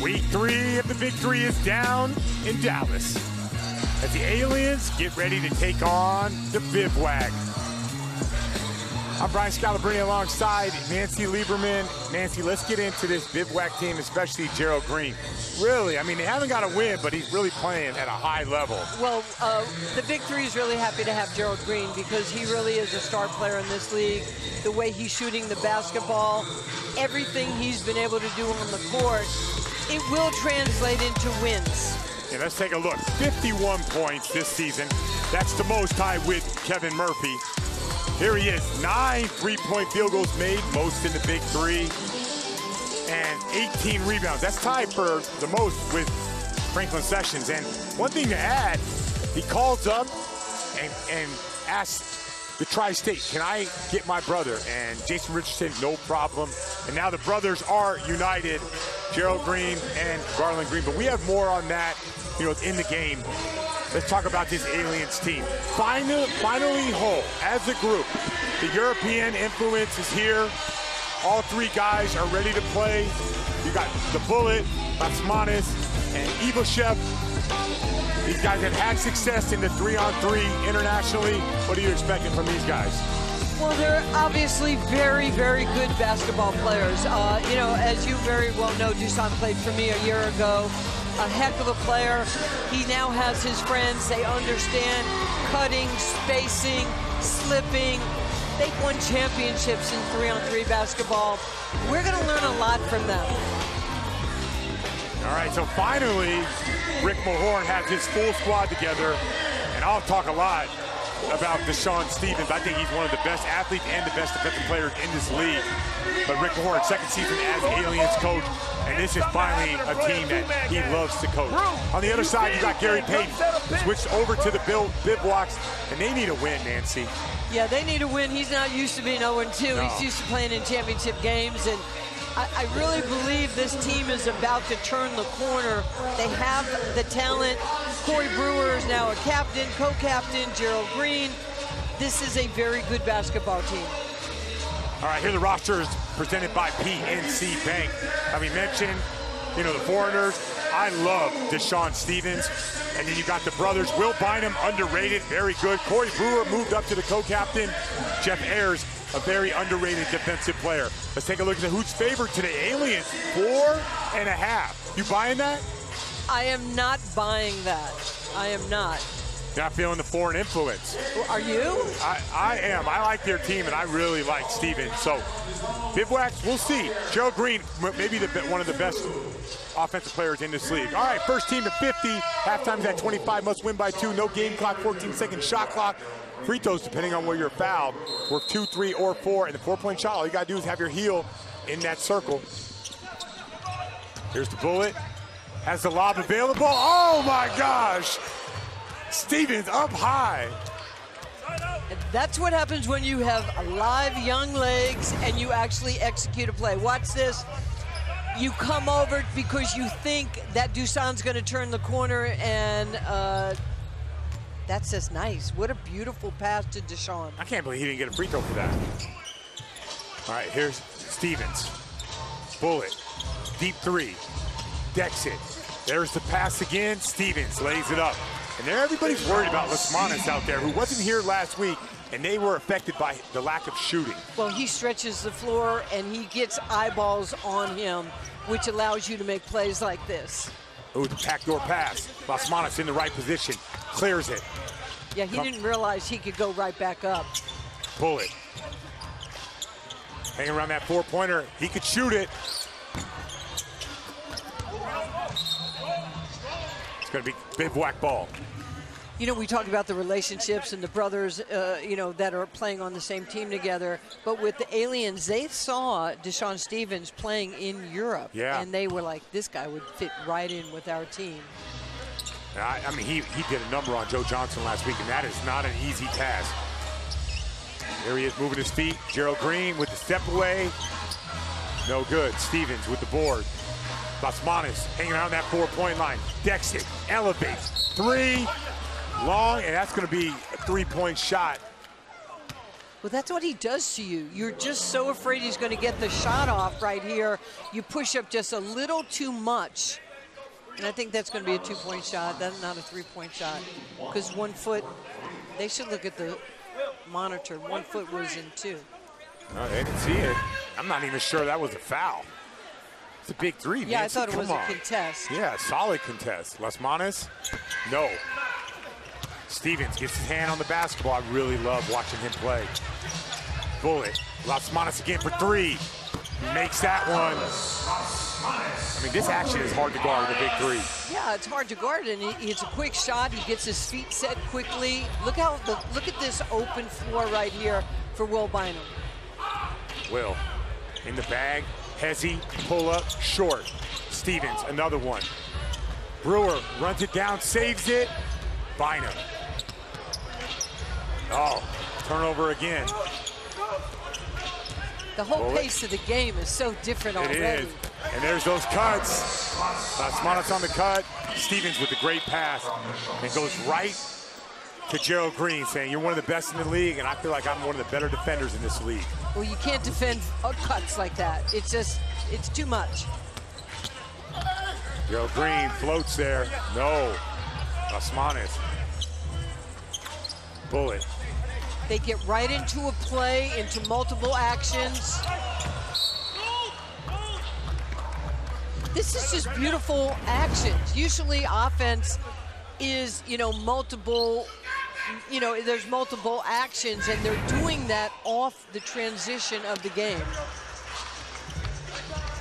Week 3 of the Big Three is down in Dallas as the Aliens get ready to take on the Bivouac. I'm Brian Scalabrine alongside Nancy Lieberman. Nancy, let's get into this Bivouac team, especially Gerald Green. Really, I mean, they haven't got a win, but he's really playing at a high level. Well, the Big Three is really happy to have Gerald Green because he really is a star player in this league. The way he's shooting the basketball, everything he's been able to do on the court, it will translate into wins. Yeah, let's take a look. 51 points this season. That's the most tied with Kevin Murphy. Here he is, 9 three-point field goals made, most in the Big Three, and 18 rebounds. That's tied for the most with Franklin Sessions. And one thing to add, he calls up and asks the Tri-State, can I get my brother? And Jason Richardson, no problem. And now the brothers are united, Gerald Green and Garland Green. But we have more on that, in the game. Let's talk about this Aliens team. Finally whole as a group. The European influence is here. All three guys are ready to play. You got the Bullet, Basmanis, and Ivashev. These guys have had success in the 3-on-3 internationally. What are you expecting from these guys? Well, they're obviously very, very good basketball players. As you very well know, Dusan played for me a year ago. A heck of a player. He now has his friends. They understand cutting, spacing, slipping. They've won championships in 3-on-3 basketball. We're going to learn a lot from them. All right, so finally, Rick Mahorn has his full squad together, and I'll talk a lot about DeShawn Stephens. I think he's one of the best athletes and the best defensive players in this league. But Rick Mahorn, second season as Aliens coach, and this is finally a team that he loves to coach. On the other side, you got Gary Payton, switched over to the Bivouacs, and they need a win, Nancy. Yeah, they need a win. He's not used to being 0-2. No. He's used to playing in championship games, and I really believe this team is about to turn the corner. They have the talent. Corey Brewer is now a captain, co-captain, Gerald Green. This is a very good basketball team. All right, here the roster is presented by PNC Bank. We mentioned, the foreigners. I love DeShawn Stephens. And then you got the brothers. Will Bynum, underrated, very good. Corey Brewer moved up to the co-captain. Jeff Ayers, a very underrated defensive player. Let's take a look at who's favored today. Aliens, 4.5. You buying that? I am not buying that. I am not. Not feeling the foreign influence. Are you? I am. I like their team, and I really like Stephens. So, Bivouacs, we'll see. Gerald Green, maybe one of the best offensive players in this league. All right, first team at 50. Halftime's at 25. Must win by 2. No game clock, 14-second shot clock. Free throws, depending on where you're fouled, worth 2, 3, or 4. And the 4-point shot, all you got to do is have your heel in that circle. Here's the Bullet. Has the lob available. Oh, my gosh. Stephens up high. And that's what happens when you have live young legs and you actually execute a play. Watch this. You come over because you think that Dusan's going to turn the corner, and that's just nice. What a beautiful pass to DeShawn. I can't believe he didn't get a free throw for that. All right, here's Stephens. Bullet. Deep three. Decks it. There's the pass again. Stephens lays it up. And there everybody's worried about Lasmanis out there, who wasn't here last week, and they were affected by the lack of shooting. Well, he stretches the floor, and he gets eyeballs on him, which allows you to make plays like this. Ooh, the backdoor pass. Lasmanis in the right position. Clears it. Yeah, he didn't realize he could go right back up. Bullet. Hanging around that four-pointer. He could shoot it. It's going to be Bivouac ball. We talk about the relationships and the brothers, that are playing on the same team together. But with the Aliens, they saw DeShawn Stephens playing in Europe. Yeah. And they were like, this guy would fit right in with our team. He did a number on Joe Johnson last week, and that is not an easy task. There he is moving his feet. Gerald Green with the step away. No good. Stephens with the board. Basmanis hanging around that 4-point line. Decks it. Elevates. Three. Long, and that's going to be a 3-point shot. Well, that's what he does to you. You're just so afraid he's going to get the shot off right here. You push up just a little too much. And I think that's going to be a 2-point shot. That's not a 3-point shot. Because 1 foot, they should look at the monitor. 1 foot was in 2. No, they didn't see it. I'm not even sure that was a foul. It's a big 3, Yeah, Nancy. I thought it was Come a on. contest. Yeah, solid contest. Las Manos? No. Stevens gets his hand on the basketball. I really love watching him play. Bullet. Las Manos again for 3. Makes that one. I mean, this action is hard to guard with a big 3. Yeah, it's hard to guard, and it's a quick shot. He gets his feet set quickly. Look at this open floor right here for Will Bynum. Will in the bag. Hezzy, pull up, short. Stevens, another one. Brewer runs it down, saves it. Bynum. Oh, turnover again. The whole Bullet. pace of the game is so different already. It is. And there's those cuts. Las Manos on the cut. Stevens with the great pass. And goes right to Gerald Green, saying, you're one of the best in the league, and I feel like I'm one of the better defenders in this league. Well, you can't defend cuts like that. It's too much. Gerald Green floats there. No. Las Manos. Bullet. They get right into a play, into multiple actions. This is just beautiful actions. Usually offense is, multiple, there's multiple actions, and they're doing that off the transition of the game.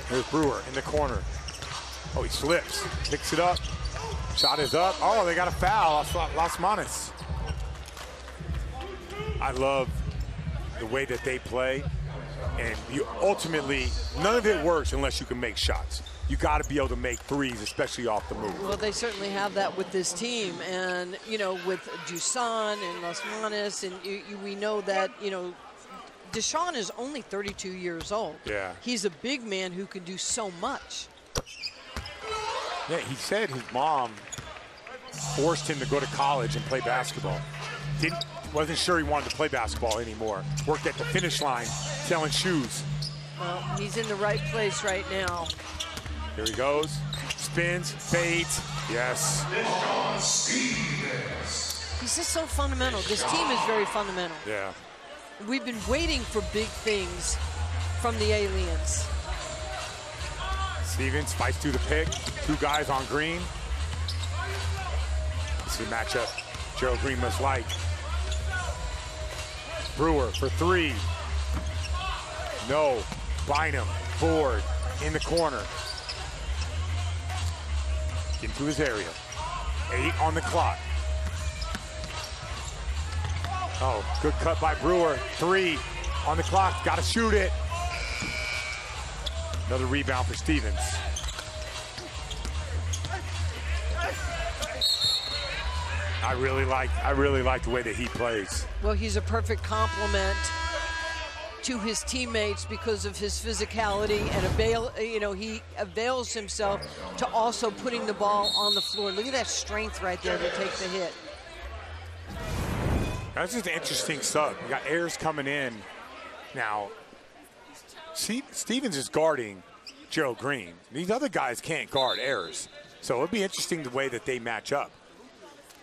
Here's Brewer in the corner. Oh, he slips, picks it up. Shot is up. Oh, they got a foul. Las Manos. I love the way that they play, and you ultimately, none of it works unless you can make shots. You got to be able to make threes, especially off the move. Well, they certainly have that with this team, and with Dusan and Las Manos, and we know that Deshaun is only 32 years old. Yeah. He's a big man who can do so much. Yeah, he said his mom forced him to go to college and play basketball. Wasn't sure he wanted to play basketball anymore. Worked at the finish line selling shoes. Well, he's in the right place right now. Here he goes. Spins, fades. Yes. He's just so fundamental. This team is very fundamental. Yeah. We've been waiting for big things from the aliens. Stevens fights through the pick. 2 guys on Green. This is a matchup Gerald Green must like. Brewer for 3. No. Bynum, board, in the corner. Into his area. 8 on the clock. Oh, good cut by Brewer. 3 on the clock, gotta shoot it. Another rebound for Stevens. I really like the way that he plays. Well, he's a perfect complement to his teammates because of his physicality, and he avails himself to also putting the ball on the floor. Look at that strength right there to take the hit. That's just an interesting sub. You got Ayers coming in. Now, Stevens is guarding Gerald Green. These other guys can't guard Ayers. So it'll be interesting the way that they match up.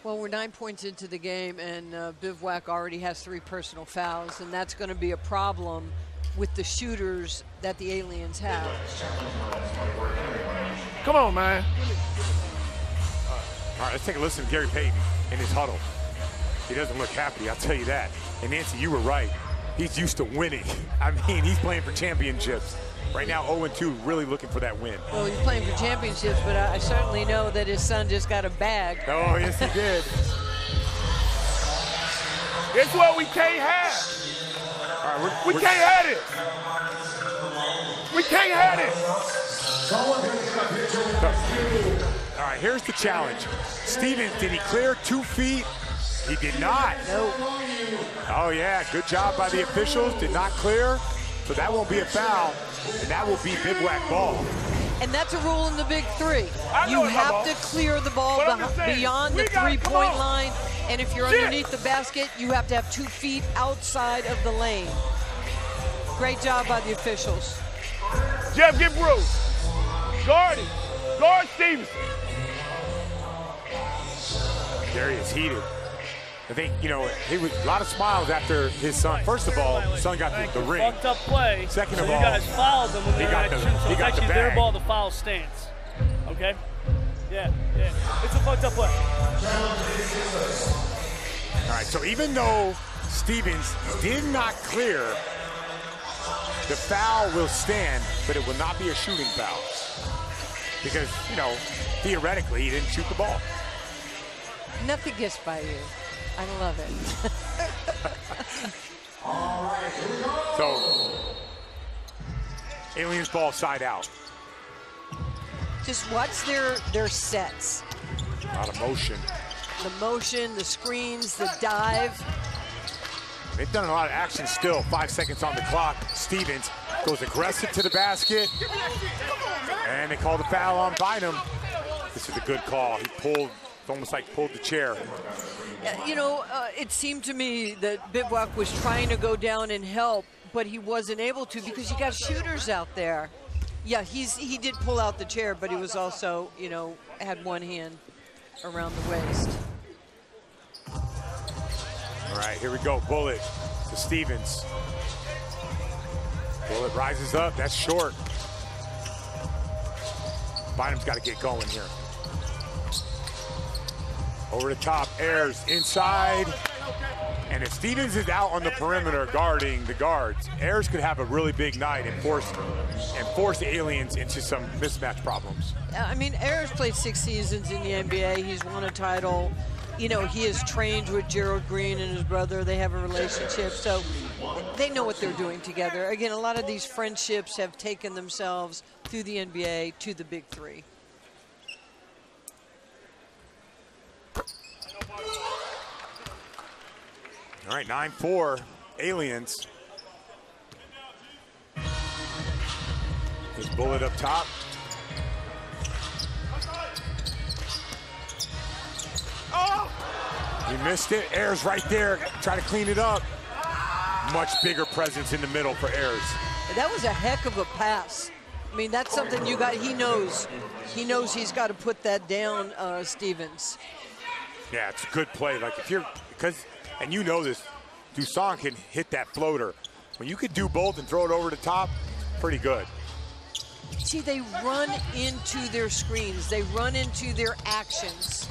Well, we're 9 points into the game, and Bivouac already has 3 personal fouls, and that's going to be a problem with the shooters that the aliens have. Come on, man. All right, let's take a listen to Gary Payton in his huddle. He doesn't look happy, I'll tell you that. And Nancy, you were right. He's used to winning. I mean, he's playing for championships. Right now, 0-2, really looking for that win. Well, he's playing for championships, but I certainly know that his son just got a bag. Oh, yes, he did. It's what we can't have. All right, We can't have it. We can't have it. All right, here's the challenge. Stevens, did he clear 2 feet? He did not. Nope. Oh, yeah, good job by the officials. Did not clear. So that won't be a foul, and that will be Bivouac ball. And that's a rule in the Big 3. I know You it's my have ball. to clear the ball But I'm just saying, beyond the we got it. Come 3-point on. line, And if you're underneath the basket, you have to have 2 feet outside of the lane. Great job by the officials. Jeff, get Bruce. Guard it. Guard Stevenson. There he is, heated. I think, you know, he was a lot of smiles after his son. First of all, son got the ring. Fucked up play. Second of all, you guys fouled them when they were at shoot. So it's actually their ball, the foul stance. Okay? Yeah. It's a fucked up play. All right, so even though Stevens did not clear, the foul will stand, but it will not be a shooting foul. Because, you know, theoretically, he didn't shoot the ball. Nothing gets by you. I love it. So, Aliens ball side out. Just watch their sets. A lot of motion. The motion, the screens, the dive. They've done a lot of action still. 5 seconds on the clock. Stevens goes aggressive to the basket. And they call the foul on Bynum. This is a good call. He pulled, almost like pulled the chair. You know, it seemed to me that Bivouac was trying to go down and help, but he wasn't able to because you got shooters out there. Yeah, he did pull out the chair, but he was also, you know, had one hand around the waist. All right, here we go. Bullet to Stevens. Bullet rises up. That's short. Bynum's got to get going here. Over the top, Ayers inside. And if Stevens is out on the perimeter guarding the guards, Ayers could have a really big night and force the Aliens into some mismatch problems. I mean, Ayers played 6 seasons in the NBA. He's won a title. You know, he has trained with Gerald Green and his brother. They have a relationship, so they know what they're doing together. Again, a lot of these friendships have taken themselves through the NBA to the Big Three. All right, 9-4, Aliens. Just Bullet up top. He missed it. Ayers right there. Try to clean it up. Much bigger presence in the middle for Ayers. That was a heck of a pass. I mean, that's something you got. He knows he's got to put that down, Stevens. Yeah, it's a good play. Like if you're, and you know this, Dusan can hit that floater. When you could do both and throw it over the top, pretty good. See, they run into their screens. They run into their actions.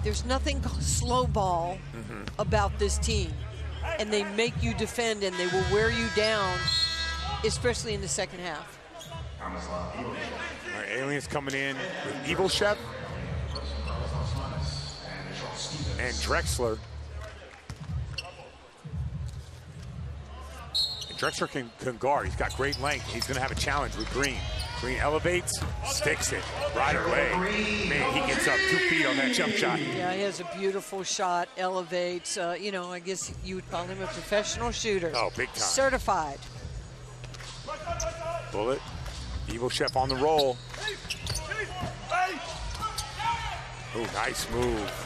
There's nothing slow ball about this team. And they make you defend and they will wear you down, especially in the second half. All right, Aliens coming in with Evil-Chef and Drexler. And Drexler can guard. He's got great length. He's going to have a challenge with Green. Green elevates, sticks it right away. Man, he gets up 2 feet on that jump shot. Yeah, he has a beautiful shot, elevates. You know, I guess you would call him a professional shooter. Oh, big time. Certified. Bullet. Evil-Chef on the roll. Oh, nice move.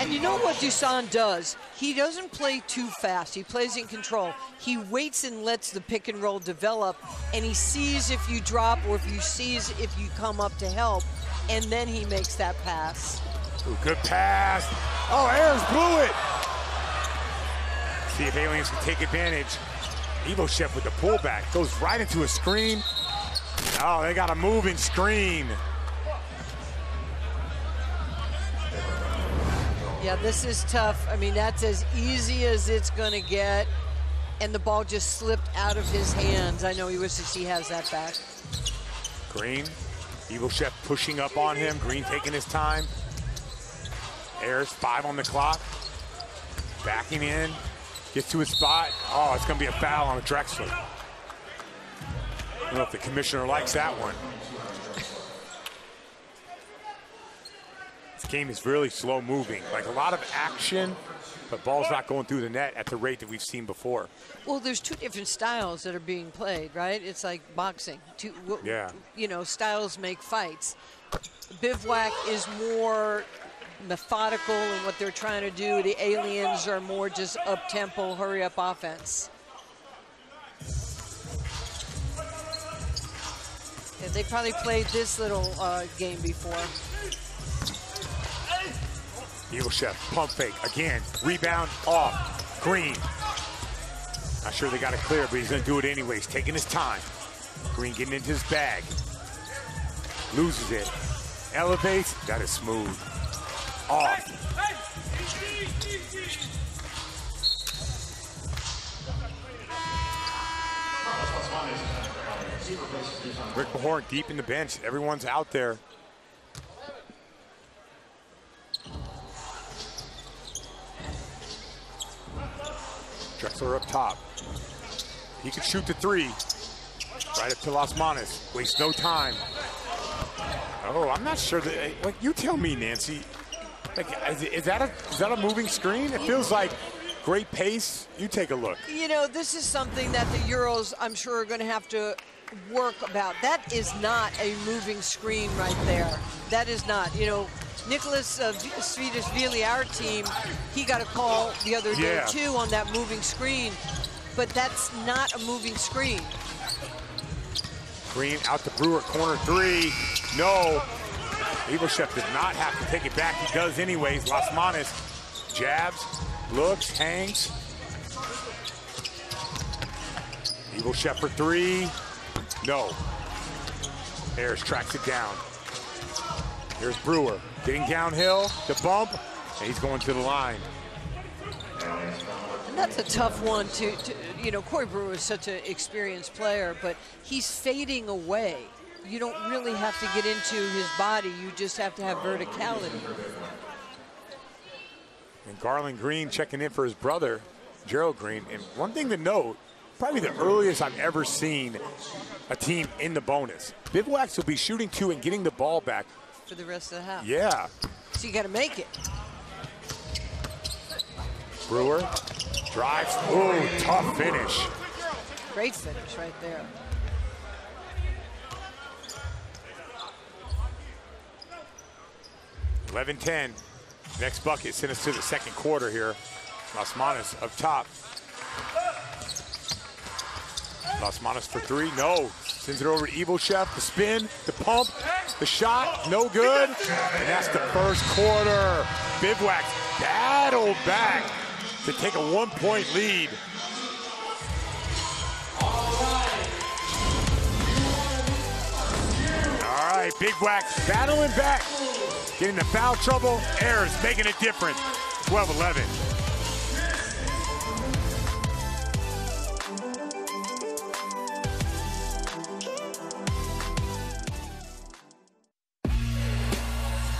And you know what Dusan does? He doesn't play too fast. He plays in control. He waits and lets the pick and roll develop, and he sees if you drop or if you come up to help, and then he makes that pass. Ooh, good pass. Oh, Ayers blew it. See if Aliens can take advantage. Evil-Chef with the pullback. Goes right into a screen. Oh, they got a moving screen. Yeah, this is tough. I mean, that's as easy as it's going to get. And the ball just slipped out of his hands. I know he wishes he has that back. Green. Evil-Chef pushing up on him. Green taking his time. Ayers, 5 on the clock. Backing in. Gets to his spot. Oh, it's going to be a foul on Drexler. I don't know if the commissioner likes that one. This game is really slow moving. Like a lot of action, but ball's not going through the net at the rate that we've seen before. Well, there's 2 different styles that are being played, right? It's like boxing. Yeah. You know, styles make fights. Bivouac is more methodical in what they're trying to do. The Aliens are more just up-tempo, hurry-up offense. Yeah, they probably played this little game before. Eagle Chef, pump fake, again, rebound off, Green. Not sure they got it clear, but he's gonna do it anyways, taking his time. Green getting into his bag. Loses it, elevates, that is smooth. Off. Rick Mahorn deep in the bench, everyone's out there. Drexler up top. He can shoot the three. Right up to Las Manas. Wastes no time. Oh, I'm not sure that. Like, you tell me, Nancy. Like, is that a moving screen? It feels like great pace. You take a look. You know, this is something that the Euros, I'm sure, are going to have to work about. That is not a moving screen right there. That is not. You know, Nicholas Svidishvili, our team, he got a call the other day too on that moving screen, but that's not a moving screen. Green out to Brewer, corner three. No. Eagle Chef does not have to take it back. He does anyways. Las Manas jabs, looks, hangs. Eagle Chef for three. No. Ayers tracks it down. Here's Brewer getting downhill, the bump, and he's going to the line. And that's a tough one to you know, Corey Brewer is such an experienced player, but he's fading away. You don't really have to get into his body, you just have to have verticality. And Garland Green checking in for his brother, Gerald Green. And one thing to note, probably the earliest I've ever seen a team in the bonus. Bivouacs will be shooting two and getting the ball back for the rest of the half. Yeah. So you got to make it. Brewer drives. Ooh, tough finish. Great finish right there. (11-10). Next bucket sent us to the second quarter here. Las Manas up top. Las Manas for three, no. Sends it over to Eagle Chef, the spin, the pump, the shot, no good. And that's the first quarter. Bivouac battled back to take a 1-point lead. All right, Bivouac battling back. Getting the foul trouble, Ayers making it different. 12-11.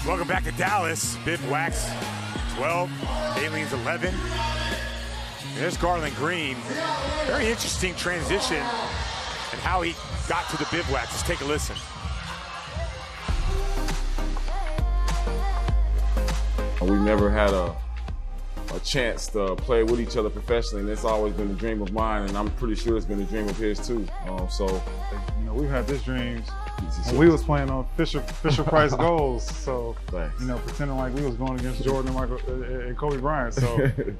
Welcome back to Dallas. Bivouacs 12, Aliens 11. There's Garland Green. Very interesting transition and how he got to the Bivouacs. Let's take a listen. We've never had a chance to play with each other professionally, and it's always been a dream of mine, and I'm pretty sure it's been a dream of his too. So, you know, we've had this dreams when we was playing on Fisher Price goals. So, you know, pretending like we was going against Jordan and Michael and Kobe Bryant. So, you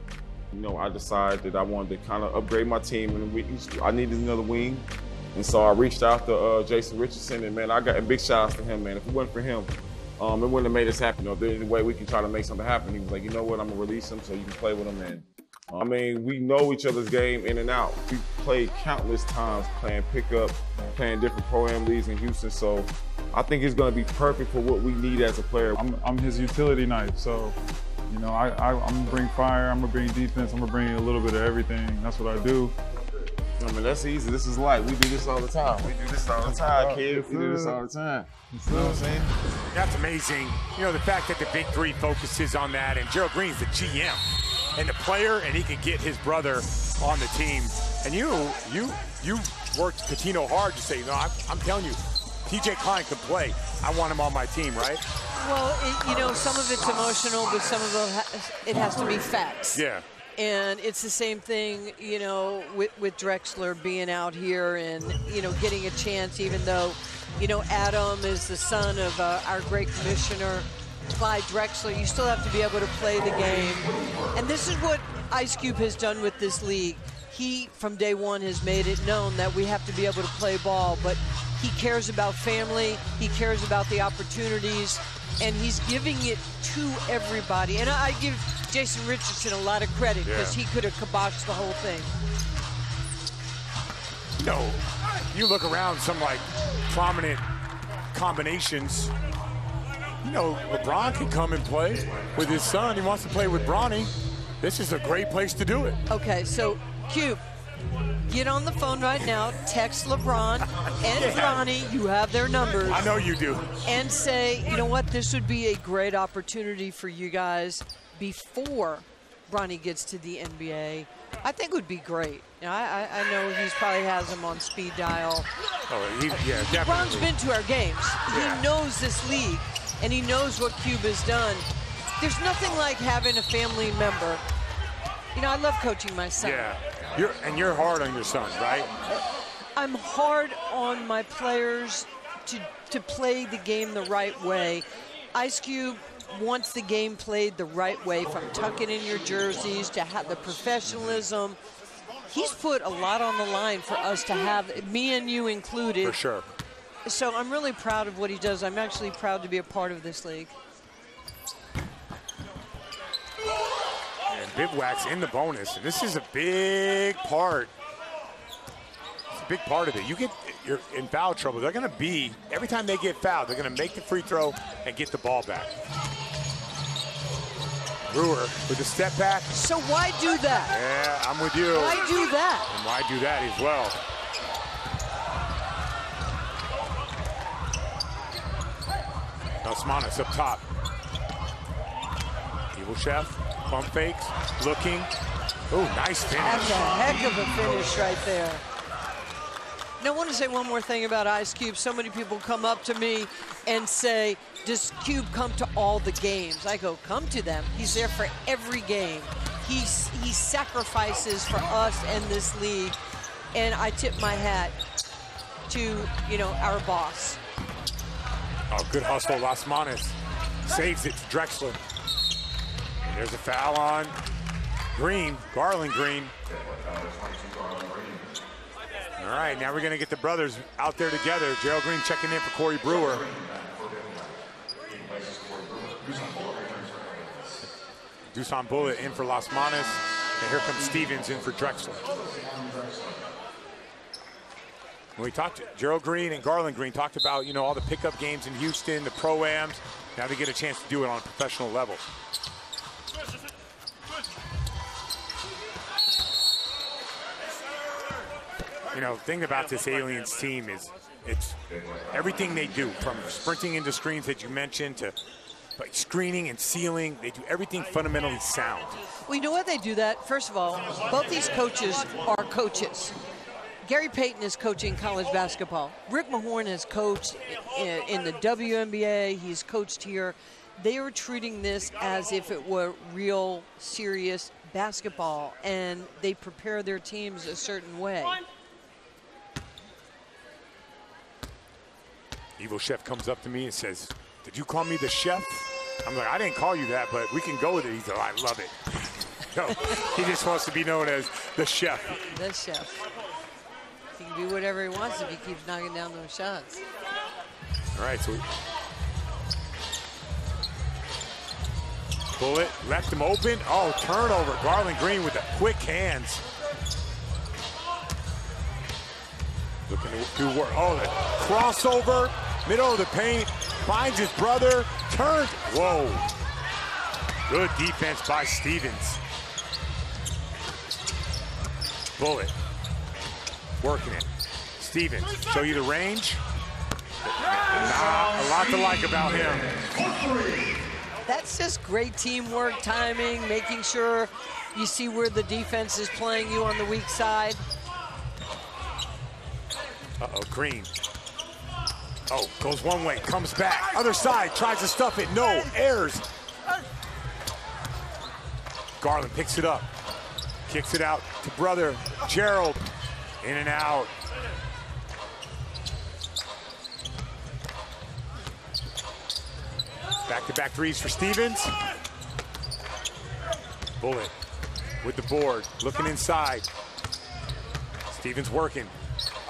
know, I decided that I wanted to kind of upgrade my team, and I needed another wing, and so I reached out to Jason Richardson, and man, I got big shots to him, man. If it wasn't for him, it wouldn't have made us happen. You know, if there's any way we can try to make something happen. He was like, you know what, I'm gonna release him so you can play with him. And I mean, we know each other's game in and out. We played countless times playing pickup, playing different Pro-Am leagues in Houston. So I think it's gonna be perfect for what we need as a player. I'm his utility knife. So, you know, I'm gonna bring fire, I'm gonna bring defense, I'm gonna bring a little bit of everything. That's what I do. I mean, that's easy. This is life. We do this all the time. We do this all the time, kids. We do this all the time. You know what I'm saying? That's amazing. You know, the fact that the Big Three focuses on that, and Gerald Green's the GM and the player, and he can get his brother on the team. And you worked Pitino hard to say, no, I'm telling you, TJ Klein can play. I want him on my team, right? Well, you know, some of it's emotional, but some of it has to be facts. Yeah. And it's the same thing, you know, with Drexler being out here and, you know, getting a chance, even though You know, Adam is the son of our great commissioner, Clyde Drexler. You still have to be able to play the game. And this is what Ice Cube has done with this league. He, from day one, has made it known that we have to be able to play ball, but he cares about family, he cares about the opportunities, and he's giving it to everybody. And I give Jason Richardson a lot of credit because he could have kiboxed the whole thing. You know, you look around some like prominent combinations. You know, LeBron can come and play with his son. He wants to play with Bronny. This is a great place to do it. Okay, so Cube, get on the phone right now, text LeBron and Bronny, you have their numbers. I know you do. And say, you know what, this would be a great opportunity for you guys before Bronny gets to the NBA. I think it would be great. You know, I know he's probably has him on speed dial. Oh, yeah, definitely. LeBron's been to our games. Yeah. He knows this league, and he knows what Cube has done. There's nothing like having a family member. You know, I love coaching my son. Yeah, you're hard on your son, right? I'm hard on my players to play the game the right way. Ice Cube wants the game played the right way, from tucking in your jerseys to have the professionalism. He's put a lot on the line for us to have, me and you included. For sure. So I'm really proud of what he does. I'm actually proud to be a part of this league. And Bivouac's in the bonus, and this is a big part. It's a big part of it. You're in foul trouble. They're going to be, every time they get fouled, they're going to make the free throw and get the ball back. Brewer with the step back. So why do that? Yeah, I'm with you. Why do that? And why do that as well? Osmanis up top. Evil Chef, pump fakes, looking. Oh, nice finish. That's a heck of a finish right there. Now, I want to say one more thing about Ice Cube. So many people come up to me and say, does Cube come to all the games? I go, come to them. He's there for every game. He sacrifices for us and this league. And I tip my hat to, you know, our boss. Oh, good hustle. Osmanis saves it to Drexler. And there's a foul on Green, Garland Green. All right, now we're going to get the brothers out there together. Gerald Green checking in for Corey Brewer. Dusan Bullet in for Osmanis. And here comes Stevens in for Drexler. When we talked to Gerald Green and Garland Green, talked about, you know, all the pickup games in Houston, the pro-ams. Now they get a chance to do it on a professional level. You know, the thing about this Aliens team is it's everything they do, from sprinting into screens that you mentioned to like screening and sealing. They do everything fundamentally sound. Well, you know what they do that? First of all, both these coaches are coaches. Gary Payton is coaching college basketball. Rick Mahorn has coached in the WNBA. He's coached here. They are treating this as if it were real, serious basketball, and they prepare their teams a certain way. Evil Chef comes up to me and says, "Did you call me the chef?" I'm like, "I didn't call you that, but we can go with it." He's like, "I love it." No, he just wants to be known as the chef. The chef. He can do whatever he wants if he keeps knocking down those shots. All right, so Bullet left him open. Oh, turnover. Garland Green with the quick hands. Looking to do work. Oh, the crossover, middle of the paint, finds his brother, turns. Whoa. Good defense by Stevens. Bullet working it. Stevens, show you the range. A lot to like about him. That's just great teamwork, timing, making sure you see where the defense is playing you on the weak side. Uh-oh, Green. Oh, goes one way, comes back. Other side, tries to stuff it. No, airs. Garland picks it up. Kicks it out to brother Gerald. In and out. Back-to-back threes for Stevens. Bullet with the board, looking inside. Stevens working.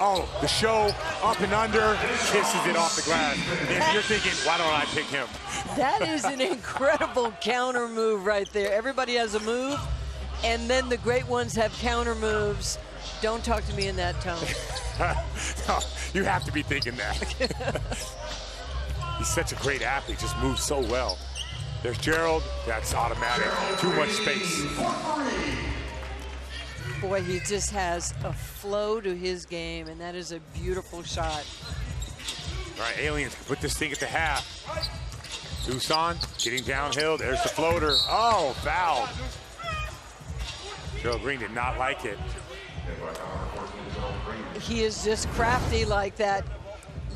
Oh, the show, up and under, kisses it off the glass. And you're thinking, why don't I pick him? That is an incredible counter move right there. Everybody has a move, and then the great ones have counter moves. Don't talk to me in that tone. No, you have to be thinking that. He's such a great athlete, just moves so well. There's Gerald, that's automatic, too much space. Boy, he just has a flow to his game, and that is a beautiful shot. All right, Aliens can put this thing at the half. Dusan getting downhill, there's the floater. Oh, foul. Gerald Green did not like it. He is just crafty like that.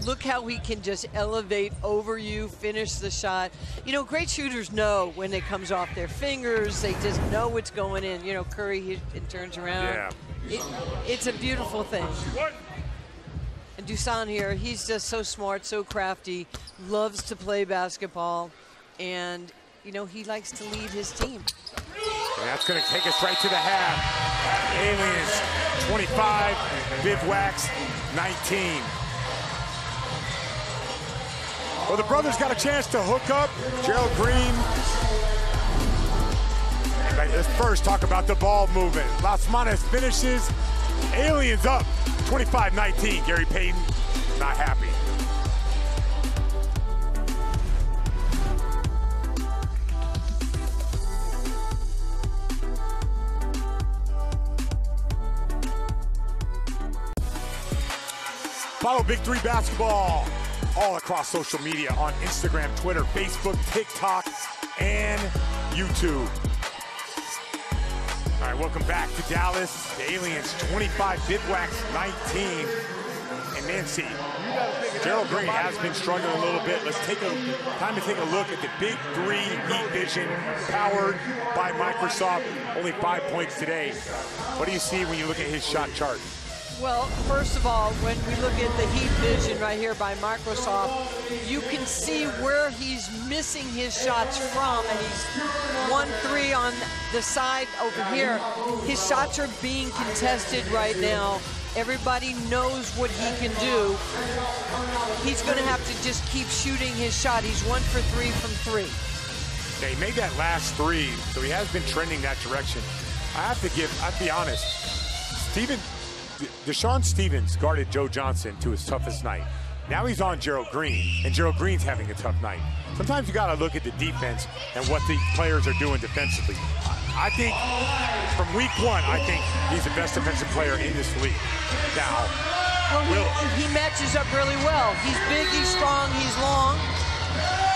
Look how he can just elevate over you, finish the shot. You know, great shooters know when it comes off their fingers. They just know what's going in. You know, Curry, it turns around. Yeah. It's a beautiful thing. And Dusan here, he's just so smart, so crafty, loves to play basketball, and, you know, he likes to lead his team. And that's going to take us right to the half. Aliens 25, Bivouacs 19. Well, the brothers got a chance to hook up. Gerald Green. Let's first talk about the ball movement. Las Manas finishes. Aliens up 25-19. Gary Payton not happy. Follow Big Three Basketball all across social media on Instagram, Twitter, Facebook, TikTok, and YouTube. All right, welcome back to Dallas. The Aliens 25, Bivouacs 19. And Nancy, Gerald Green has been struggling a little bit. Let's take time to take a look at the Big Three Heat Vision, powered by Microsoft. Only 5 points today. What do you see when you look at his shot chart? Well, first of all, when we look at the Heat Vision right here by Microsoft, you can see where he's missing his shots from, and he's 1-3 on the side over here. His shots are being contested right now. Everybody knows what he can do. He's going to have to just keep shooting his shot. He's 1 for 3 from 3. Yeah, he made that last three, so he has been trending that direction. I have to be honest, Deshaun Stevens guarded Joe Johnson to his toughest night. Now he's on Gerald Green, and Gerald Green's having a tough night. Sometimes you got to look at the defense and what the players are doing defensively. I think from week one, I think he's the best defensive player in this league. Now, he matches up really well. He's big, he's strong, he's long.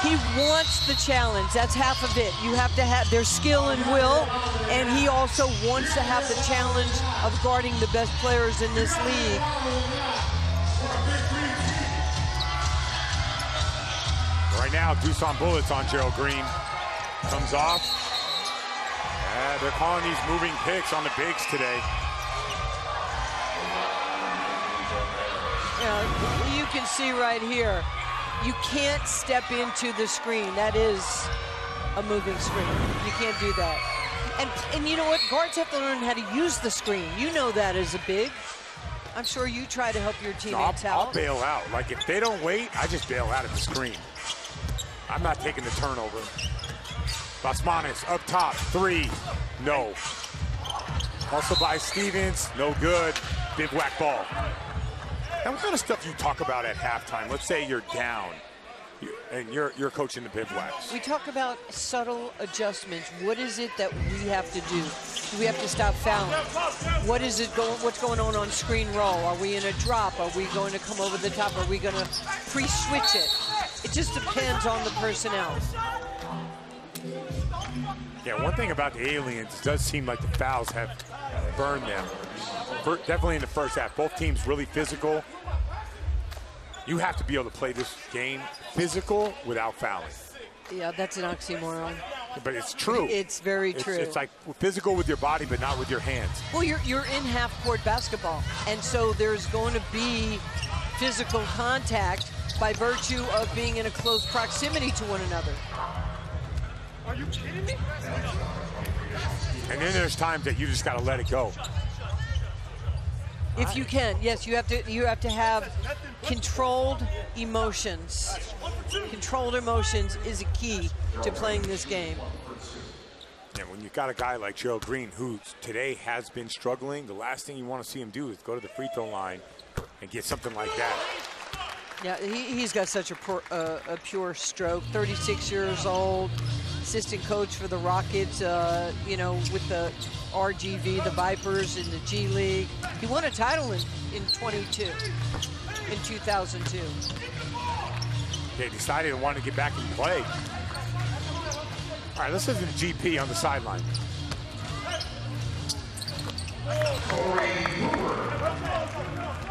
He wants the challenge. That's half of it. You have to have their skill and will, and he also wants to have the challenge of guarding the best players in this league. Right now, Dusan Bullets on Gerald Green. Comes off. Yeah, they're calling these moving picks on the bigs today. Yeah, you can see right here, you can't step into the screen. That is a moving screen. You can't do that. And you know what? Guards have to learn how to use the screen. You know that as a big. I'm sure you try to help your teammates out. I'll bail out. Like, if they don't wait, I just bail out at the screen. I'm not taking the turnover. Las Manas up top, 3, no. Also by Stevens, no good. Bivouac ball. Now, what kind of stuff you talk about at halftime? Let's say you're down, and you're coaching the Bivouacs. We talk about subtle adjustments. What is it that we have to do? Do we have to stop fouling? What's going on screen roll? Are we in a drop? Are we going to come over the top? Are we going to pre-switch it? It just depends on the personnel. Yeah, one thing about the Aliens, it does seem like the fouls have burned them. Definitely in the first half. Both teams really physical. You have to be able to play this game physical without fouling. Yeah, that's an oxymoron. But it's true. It's very true. It's like physical with your body, but not with your hands. Well, you're in half-court basketball, and so there's going to be physical contact. by virtue of being in a close proximity to one another. Are you kidding me? And then there's times that you just got to let it go. If you can, yes, you have to have controlled emotions. Controlled emotions is a key to playing this game. And when you've got a guy like Gerald Green, who today has been struggling, the last thing you want to see him do is go to the free throw line and get something like that. Yeah, he's got such a pure stroke. 36 years old, assistant coach for the Rockets, you know, with the RGV, the Vipers in the G League. He won a title in 2002. They decided and wanted to get back and play. All right, let's listen to GP on the sideline.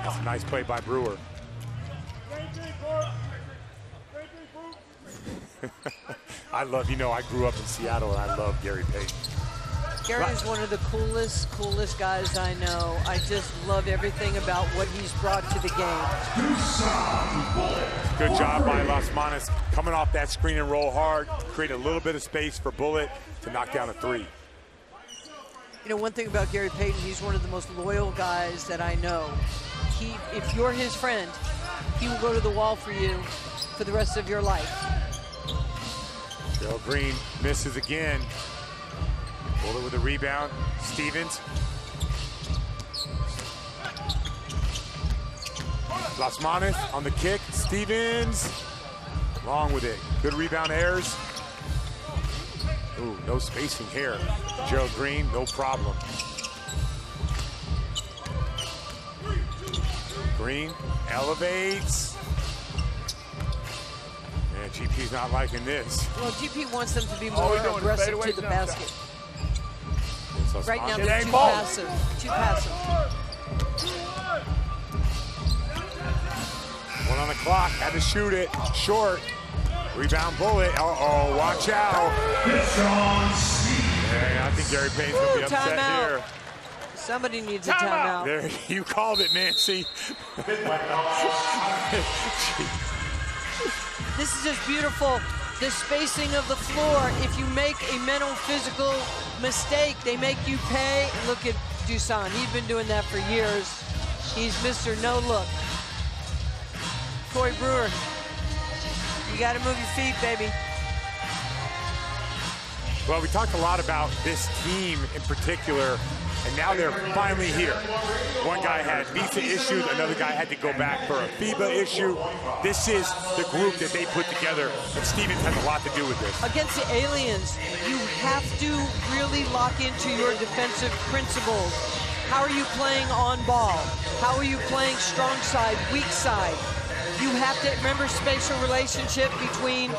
That's a nice play by Brewer. I love, you know, I grew up in Seattle and I love Gary Payton. Gary is one of the coolest guys I know. I just love everything about what he's brought to the game. Good job by Las Manas, coming off that screen and roll hard, create a little bit of space for Bullitt to knock down a three. You know, one thing about Gary Payton, he's one of the most loyal guys that I know. If you're his friend, he will go to the wall for you for the rest of your life. Gerald Green misses again. Bullitt with a rebound. Stevens. Las Manas on the kick. Stevens. Long with it. Good rebound, Ayers. Ooh, no spacing here. Gerald Green, no problem. Green elevates. And GP's not liking this. Well, GP wants them to be more aggressive to the basket. Right now, they're too passive. One on the clock, had to shoot it, short. Rebound Bullitt, uh-oh, watch out. Yeah, I think Gary Payton's gonna be upset here. Somebody needs a timeout. There, you called it, Nancy. This is just beautiful. The spacing of the floor. If you make a mental, physical mistake, they make you pay. Look at Dusan. He's been doing that for years. He's Mr. No Look. Corey Brewer, you got to move your feet, baby. Well, we talked a lot about this team in particular, and now they're finally here. One guy had visa issues, another guy had to go back for a FIBA issue. This is the group that they put together, and Stevens has a lot to do with this. Against the aliens, you have to really lock into your defensive principles. How are you playing on ball? How are you playing strong side, weak side? You have to remember spatial relationship between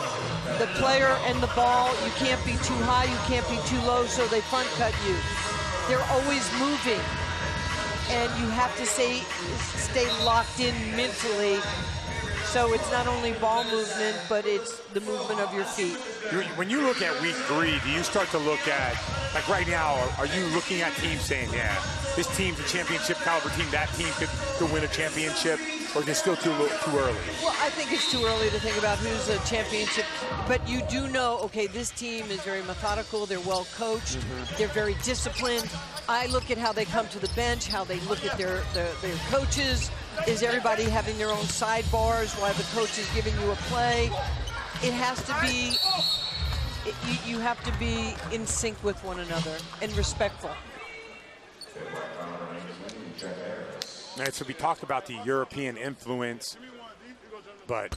the player and the ball. You can't be too high, you can't be too low, so they front cut you. They're always moving, and you have to stay locked in mentally. So it's not only ball movement, but it's the movement of your feet. When you look at week 3, do you start to look at, like right now, are you looking at teams saying, yeah, this team's a championship caliber team, that team could win a championship, or is it still too early? Well, I think it's too early to think about who's a championship, but you do know, okay, this team is very methodical, they're well coached, they're very disciplined. I look at how they come to the bench, how they look at their coaches. Is everybody having their own sidebars while the coach is giving you a play? It has to be, you have to be in sync with one another and respectful. And so we talked about the European influence, but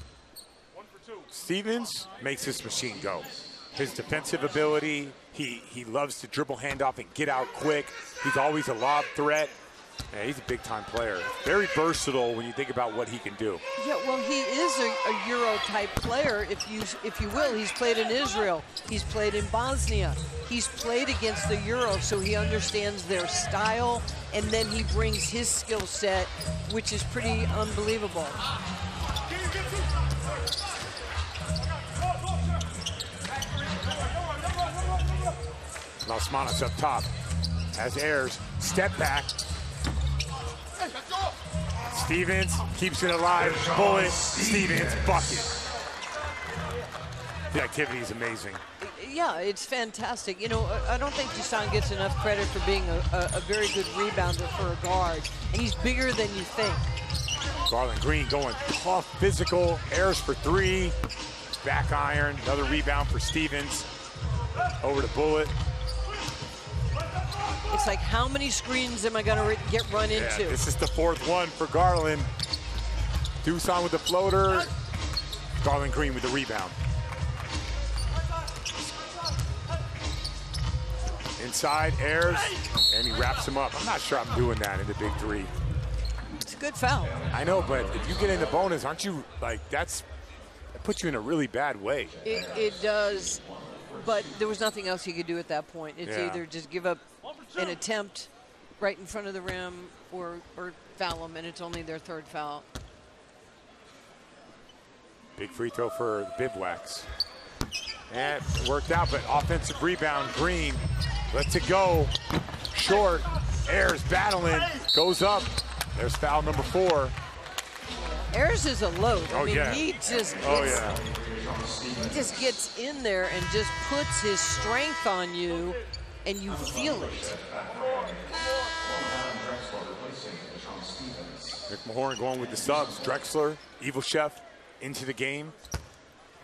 Stevens makes this machine go. His defensive ability, he loves to dribble handoff and get out quick. He's always a lob threat. Yeah, he's a big-time player. Very versatile when you think about what he can do. Yeah, well, he is a Euro-type player, if you will. He's played in Israel. He's played in Bosnia. He's played against the Euro, so he understands their style, and then he brings his skill set, which is pretty unbelievable. Las Manas up top. As Ayers, step back. Stevens keeps it alive. Bullet. Stevens bucket. The activity is amazing. Yeah, it's fantastic. You know, I don't think Dusan gets enough credit for being a very good rebounder for a guard, and he's bigger than you think. Garland Green going tough, physical, airs for three, back iron, another rebound for Stevens. Over to Bullet. It's like, how many screens am I going to get run into? This is the fourth one for Garland. Dusan with the floater. Garland Green with the rebound. Inside, airs, and he wraps him up. I'm not sure I'm doing that in the big three. It's a good foul. I know, but if you get in the bonus, aren't you, like, that puts you in a really bad way. It does, but there was nothing else he could do at that point. It's either just give up an attempt right in front of the rim or foul him, and it's only their third foul. Big free throw for the Bivouacs. And it worked out, but offensive rebound, Green lets it go. Short, Ayers battling, goes up. There's foul number 4. Ayers is a load. I mean, he just gets in there and just puts his strength on you, and you feel it. McMahon going with the subs. Drexler, Evil Chef into the game.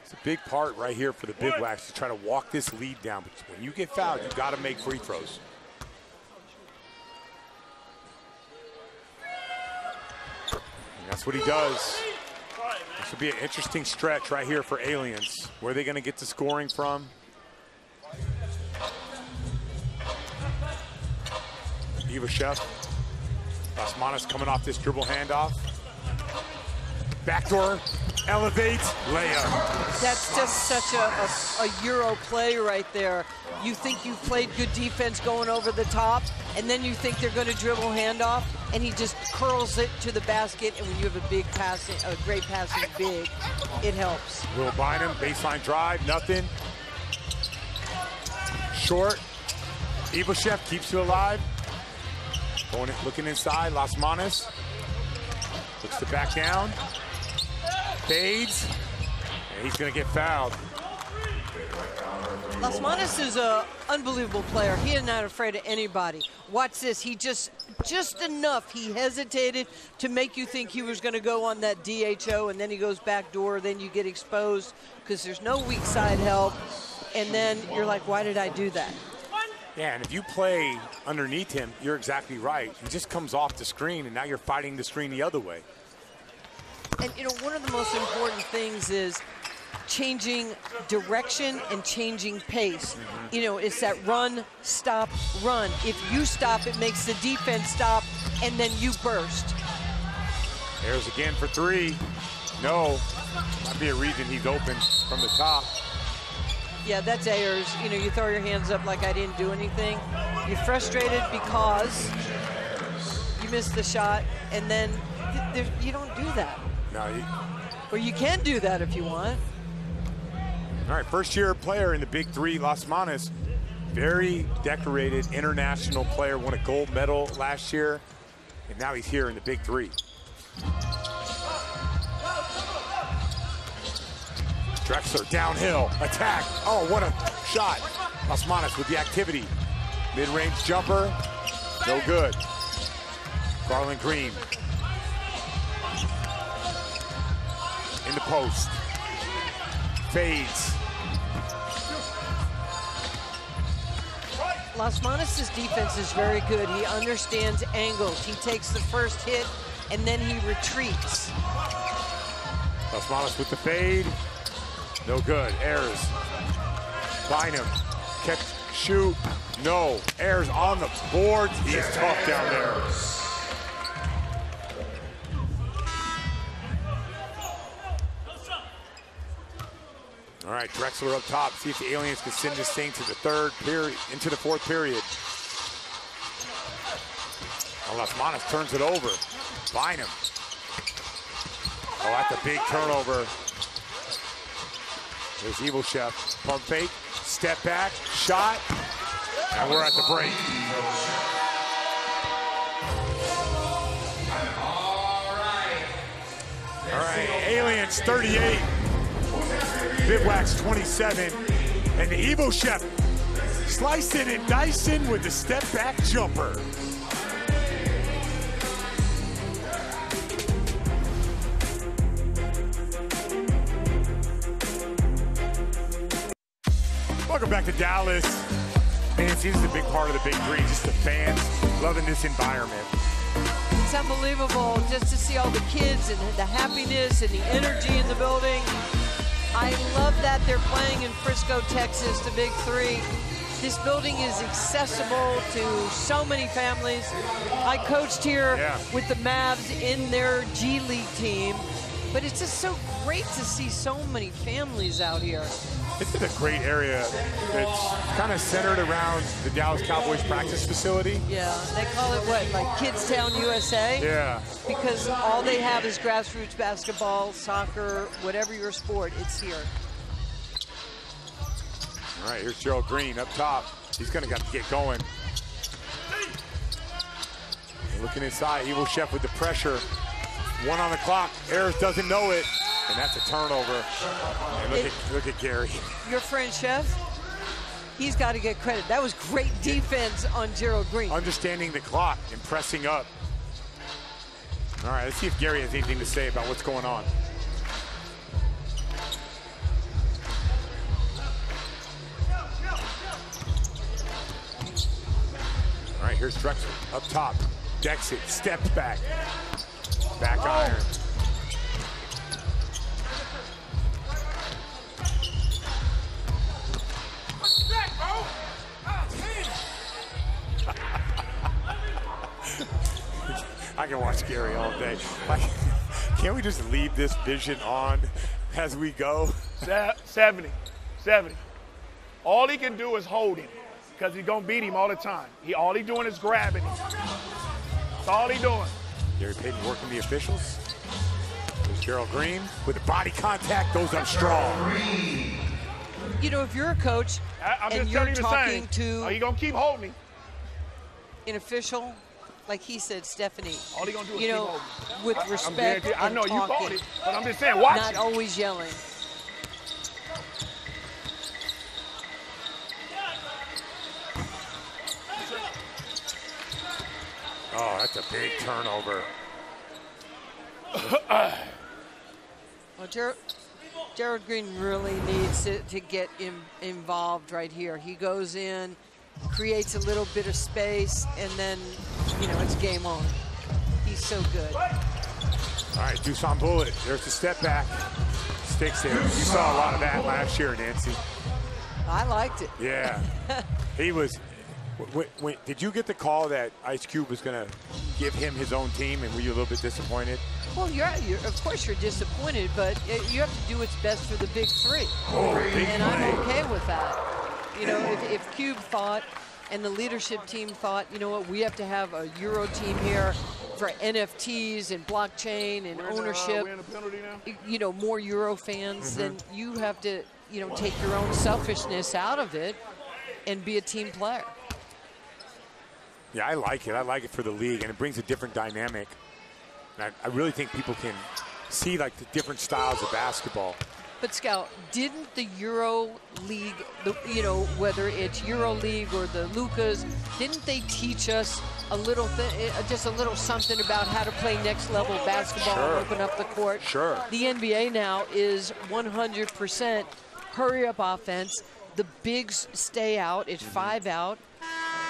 It's a big part right here for the Bivouacs to try to walk this lead down. But when you get fouled, you got to make free throws. And that's what he does. This will be an interesting stretch right here for Aliens. Where are they going to get the scoring from? Eva Chef. Lasmanis coming off this dribble handoff. Backdoor, elevates, layup. That's just such a Euro play right there. You think you've played good defense going over the top, and then you think they're going to dribble handoff, and he just curls it to the basket. And when you have a great passing big, it helps. Will Bynum, baseline drive, nothing. Short, Eva Chef keeps you alive. Looking inside, Lasmanis. Looks to back down. Fades. And he's going to get fouled. Lasmanis is an unbelievable player. He is not afraid of anybody. Watch this. He just enough. He hesitated to make you think he was going to go on that DHO, and then he goes back door. Then you get exposed because there's no weak side help. And then you're like, why did I do that? Yeah, and if you play underneath him, you're exactly right. He just comes off the screen, and now you're fighting the screen the other way. And, you know, one of the most important things is changing direction and changing pace. Mm-hmm. You know, it's that run, stop, run. If you stop, it makes the defense stop, and then you burst. Ayers again for 3. No. Might be a reason he's open from the top. Yeah, that's Ayers. You know, you throw your hands up like I didn't do anything. You're frustrated because you missed the shot, and then you don't do that. No, or you can do that if you want. All right, first-year player in the Big Three, Lasmanis. Very decorated international player, won a gold medal last year, and now he's here in the Big Three. Drexler downhill, attack. Oh, what a shot. Lasmanis with the activity. Mid-range jumper, no good. Garland Green. In the post. Fades. Lasmanis' defense is very good. He understands angles. He takes the first hit, and then he retreats. Lasmanis with the fade. No good. Ayers. Bynum. Catch, shoot. No. Ayers on the boards. He is tough down there. All right, Drexler up top. See if the Aliens can send this thing to the third period, into the fourth period. Lasmanis turns it over. Bynum. Oh, that's a big turnover. There's Evil Chef. Pump fake. Step back. Shot. And we're at the break. Bivouacs 38, Bivouacs 27, and the Evo Chef slicing and dicing with the step back jumper. Welcome back to Dallas. Nancy, this is a big part of the Big Three, just the fans loving this environment. It's unbelievable just to see all the kids and the happiness and the energy in the building. I love that they're playing in Frisco, Texas, the Big Three. This building is accessible to so many families. I coached here with the Mavs in their G League team, but it's just so great to see so many families out here. This is a great area. It's kind of centered around the Dallas Cowboys practice facility. Yeah, they call it what, like Kidstown, USA? Yeah. Because all they have is grassroots basketball, soccer, whatever your sport, it's here. All right, here's Gerald Green up top. He's gonna have to get going. Looking inside, Evo Chef with the pressure. 1 on the clock. Ayers doesn't know it. And that's a turnover. And look at Gary. Your friend Chef, he's got to get credit. That was great defense on Gerald Green. Understanding the clock and pressing up. All right, let's see if Gary has anything to say about what's going on. All right, here's Drexel up top. Decks it, steps back. Back iron. I can watch Gary all day. Can't we just leave this vision on as we go? 70. All he can do is hold him because he's going to beat him all the time. All he's doing is grabbing him. That's all he's doing. Gary Payton working the officials. There's Gerald Green with the body contact, goes up strong. You know, if you're a coach and you're talking to are you going to keep holding him? An official, like he said, Stephanie, all he gonna do is you know, with respect I know and you talking, called it, but I'm just saying, watch not it. always yelling. Oh, that's a big turnover. Well, Gerald Green really needs to get involved right here. He goes in, creates a little bit of space, and then, you know, it's game on. He's so good. All right, Dusan Bullet, there's the step back. Sticks there. You saw a lot of that last year, Nancy. I liked it. Yeah. He was. Did you get the call that Ice Cube was going to give him his own team, and were you a little bit disappointed? Well, of course you're disappointed, but you have to do what's best for the Big Three. And I'm okay with that. You know, if Cube thought and the leadership team thought, you know what, we have to have a Euro team here for NFTs and blockchain and ownership, you know, more Euro fans, then you have to, you know, take your own selfishness out of it and be a team player. Yeah, I like it. I like it for the league, and it brings a different dynamic. And I really think people can see, like, the different styles of basketball. But, Scout, didn't the Euro League, you know, whether it's Euro League or the Lucas, didn't they teach us a little just a little something about how to play next level basketball and open up the court? Sure. The NBA now is 100% hurry up offense. The bigs stay out. It's 5 out.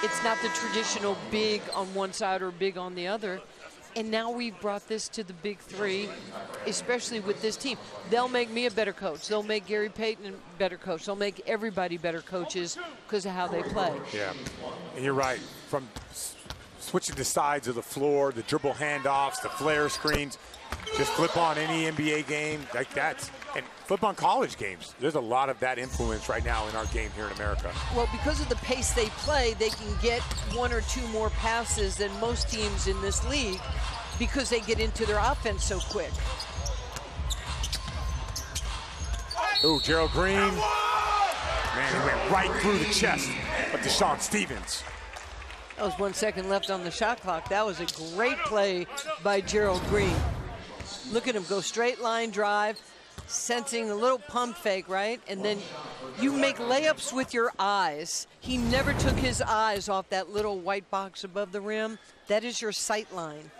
It's not the traditional big on one side or big on the other. And now we've brought this to the Big Three, especially with this team. They'll make me a better coach. They'll make Gary Payton a better coach. They'll make everybody better coaches because of how they play. Yeah, and you're right. From switching the sides of the floor, the dribble handoffs, the flare screens, just flip on any NBA game like that, and flip on college games. There's a lot of that influence right now in our game here in America. Well, because of the pace they play, they can get 1 or 2 more passes than most teams in this league because they get into their offense so quick. Ooh, Gerald Green. Man, he went right through the chest of Deshaun Stevens. That was 1 second left on the shot clock. That was a great play by Gerald Green. Look at him go straight line drive, sensing a little pump fake, right? And then you make layups with your eyes. He never took his eyes off that little white box above the rim. That is your sight line.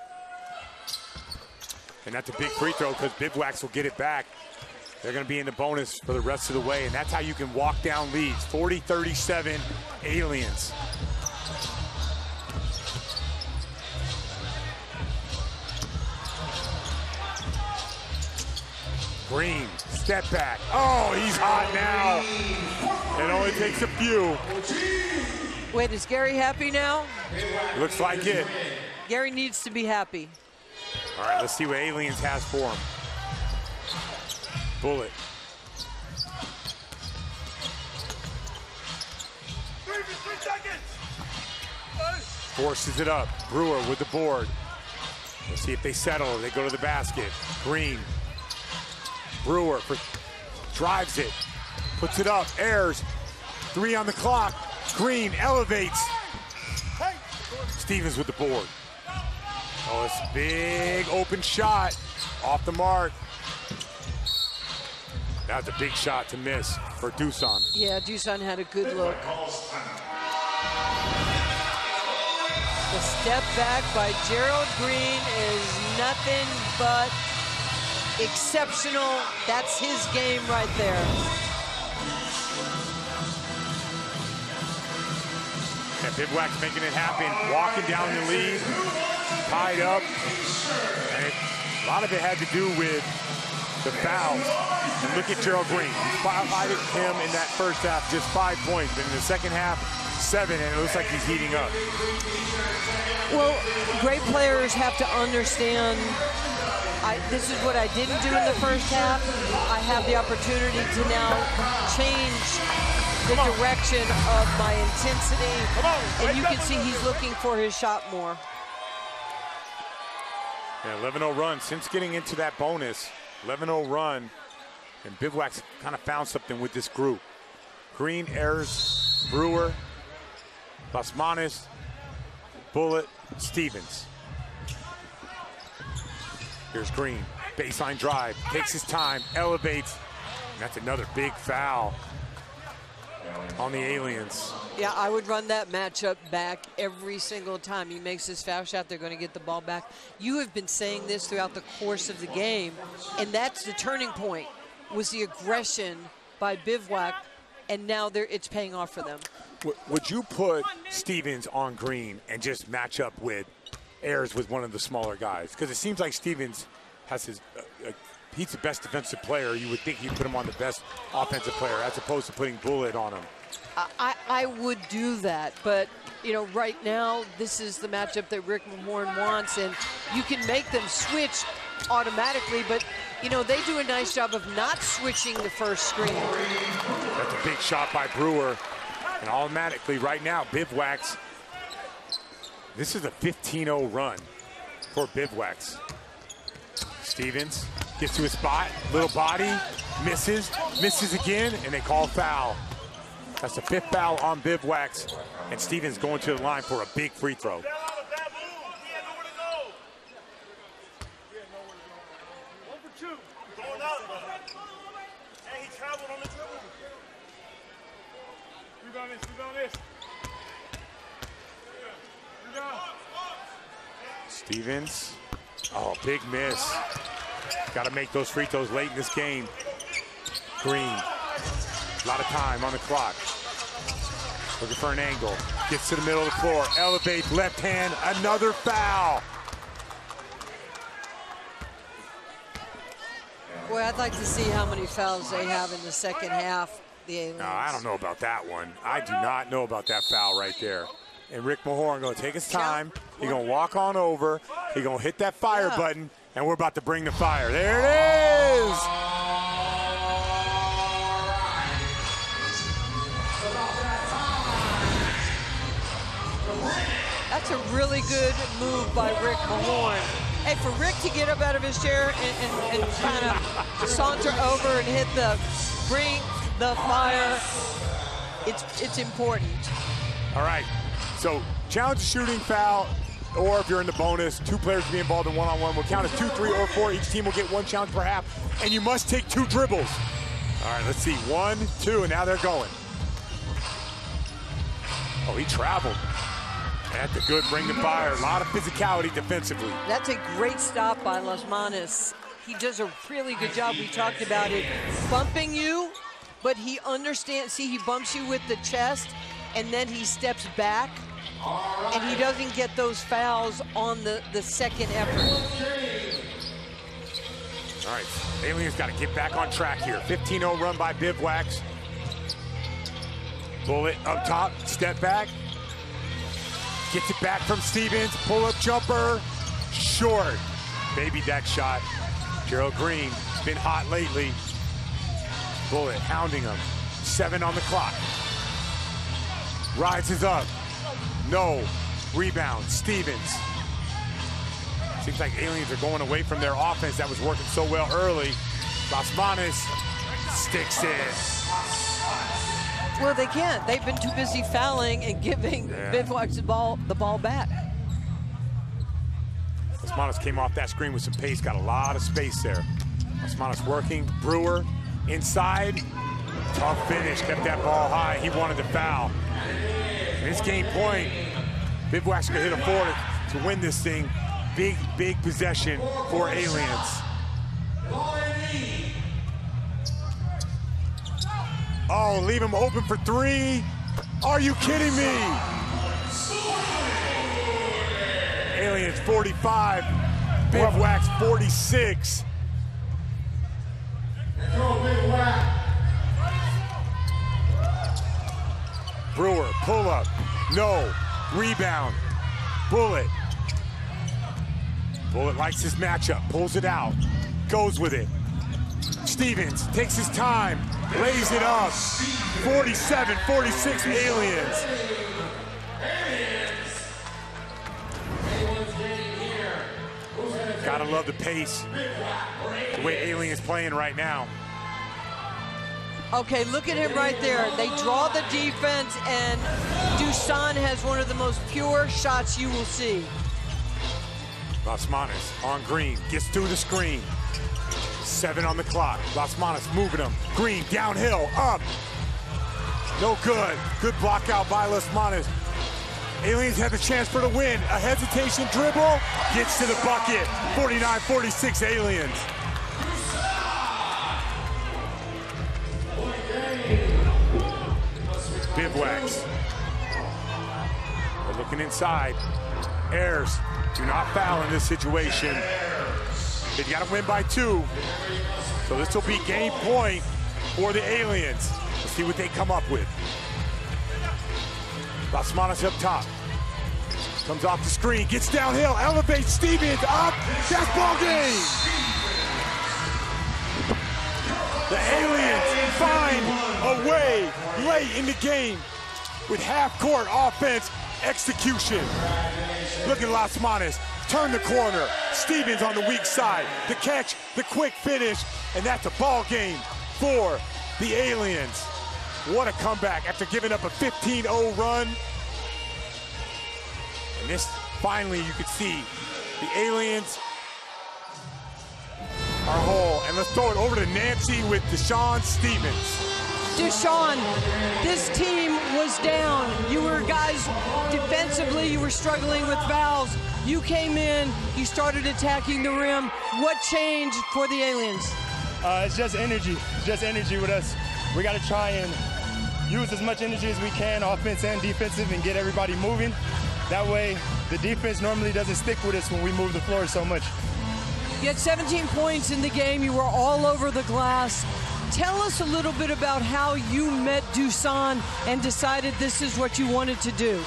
And that's a big free throw because Bivouacs will get it back. They're going to be in the bonus for the rest of the way, and that's how you can walk down leads. 40-37, Aliens. Green, step back. Oh, he's hot now. It only takes a few. Wait, is Gary happy now? Looks like it. Gary needs to be happy. All right, let's see what Aliens has for him. Bullet. Forces it up. Brewer with the board. Let's see if they settle. They go to the basket. Green. Brewer drives it. Puts it up. Ayers. 3 on the clock. Green elevates. Stevens with the board. Oh, it's a big open shot. Off the mark. That's a big shot to miss for Dusan. Yeah, Dusan had a good look. The step back by Gerald Green is nothing but exceptional. That's his game right there. And Bivouac's making it happen, walking down the lead, tied up. And a lot of it had to do with the fouls. And look at Gerald Green. He spotlighted him in that first half, just 5 points. But in the second half, 7, and it looks like he's heating up. Well, great players have to understand, this is what I didn't do in the first half. I have the opportunity to now change the direction of my intensity. And you can see he's looking for his shot more. Yeah, 11-0 run since getting into that bonus. 11-0 run, and Bivouac's kind of found something with this group. Green, Ayers, Brewer, Basmanis, Bullet, Stevens. Here's Green, baseline drive, takes his time, elevates, and that's another big foul on the Aliens. Yeah, I would run that matchup back every single time he makes his foul shot. They're going to get the ball back. You have been saying this throughout the course of the game, and that's the turning point, was the aggression by Bivouac, and now it's paying off for them. Would you put Stevens on Green and just match up with Ayers with one of the smaller guys? Because it seems like Stevens has he's the best defensive player. You would think you'd put him on the best offensive player as opposed to putting Bullet on him. I would do that, but you know, right now this is the matchup that Rick Mahorn wants, and you can make them switch automatically, but you know, they do a nice job of not switching the first screen. That's a big shot by Brewer, and automatically right now Bivouac's, this is a 15-0 run for Bivouac's. Stevens gets to his spot, little body, misses again, and they call foul. That's the 5th foul on Bivouac's, and Stevens going to the line for a big free throw. Stevens, oh, big miss. Got to make those free throws late in this game. Green, a lot of time on the clock. Looking for an angle, gets to the middle of the floor, elevates, left hand, another foul. Boy, I'd like to see how many fouls they have in the second half, the Aliens. No, I don't know about that one. I do not know about that foul right there. And Rick Mahorn going to take his time. He's going to walk on over. He's going to hit that fire button, and we're about to bring the fire. There it is. That's a really good move by Rick Mahorn. Hey, for Rick to get up out of his chair and kind of saunter over and bring the fire, it's important. All right, so challenge shooting foul or if you're in the bonus, 2 players will be involved in one-on-one. We'll count as 2, 3, or 4. Each team will get 1 challenge per half, and you must take 2 dribbles. All right, let's see. 1, 2, and now they're going. Oh, he traveled. That's a good ring to fire. A lot of physicality defensively. That's a great stop by Las Manos. He does a really good job. We talked about it, bumping you, but he understands. See, he bumps you with the chest, and then he steps back, and he doesn't get those fouls on the second effort. All right, Aliens got to get back on track here. 15-0 run by Bivouacs. Bullet up top, step back. Gets it back from Stevens, pull-up jumper, short. Baby that shot. Gerald Green, been hot lately. Bullet hounding him. 7 on the clock. Rises up. No. Rebound, Stevens. Seems like Aliens are going away from their offense that was working so well early. Las Manos sticks in. Well, they can't. They've been too busy fouling and giving Bivouacs the ball back. Las Manos came off that screen with some pace, got a lot of space there. Las Manos working. Brewer inside. Tough finish, kept that ball high. He wanted to foul. And this game point, Bivouacs could hit a 4 to win this thing. Big, big possession for Aliens. Oh, leave him open for 3. Are you kidding me? Aliens 45, Bivouacs 46. Brewer, pull up, no, rebound, Bullet. Bullet likes his matchup, pulls it out, goes with it. Stevens takes his time, lays it up. 47-46 Aliens. Gotta love the pace, the way Aliens playing right now. Okay, look at him right there. They draw the defense, and Dusan has one of the most pure shots you will see. Las Manos on Green, gets through the screen. 7 on the clock. Las Manos moving him. Green downhill, up. No good. Good block out by Las Manos. Aliens have the chance for the win. A hesitation dribble, gets to the bucket. 49-46 Aliens. Bivouacs. They're looking inside. Ayers, do not foul in this situation. They got to win by 2. So this will be game point for the Aliens. Let's see what they come up with. Las Manos up top. Comes off the screen, gets downhill, elevates Stevens up. That's ball game. The Aliens find a way late in the game with half-court offense execution. Look at Las Manos, turn the corner. Stevens on the weak side. The catch, the quick finish, and that's a ball game for the Aliens. What a comeback after giving up a 15-0 run. And this, finally, you could see the Aliens are whole. And let's throw it over to Nancy with Deshaun Stevens. Deshaun, this team was down. You were guys, defensively, you were struggling with fouls. You came in, you started attacking the rim. What changed for the Aliens? It's just energy. It's just energy with us. We got to try and use as much energy as we can, offense and defensive, and get everybody moving. That way, the defense normally doesn't stick with us when we move the floor so much. You had 17 points in the game. You were all over the glass. Tell us a little bit about how you met Dusan and decided this is what you wanted to do.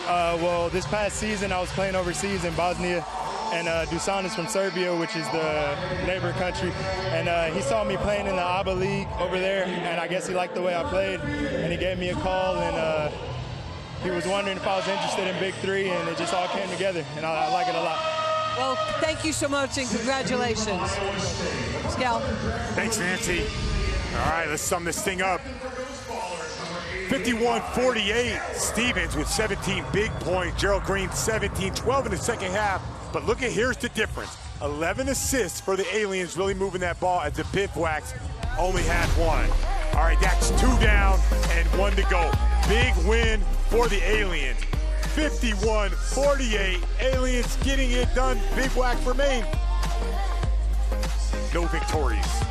Well, this past season, I was playing overseas in Bosnia, and Dusan is from Serbia, which is the neighbor country. And he saw me playing in the ABA League over there, and I guess he liked the way I played, and he gave me a call, and he was wondering if I was interested in Big Three, and it just all came together, and I like it a lot. Well, thank you so much, and congratulations. Scal. Thanks, Nancy. All right, let's sum this thing up. 51-48. Stevens with 17 big points. Gerald Green 17, 12 in the second half. But look at, here's the difference. 11 assists for the Aliens, really moving that ball, as the Bivouacs only had 1. All right, that's 2 down and 1 to go. Big win for the Aliens. 51-48. Aliens getting it done. Bivouacs remain no victorious.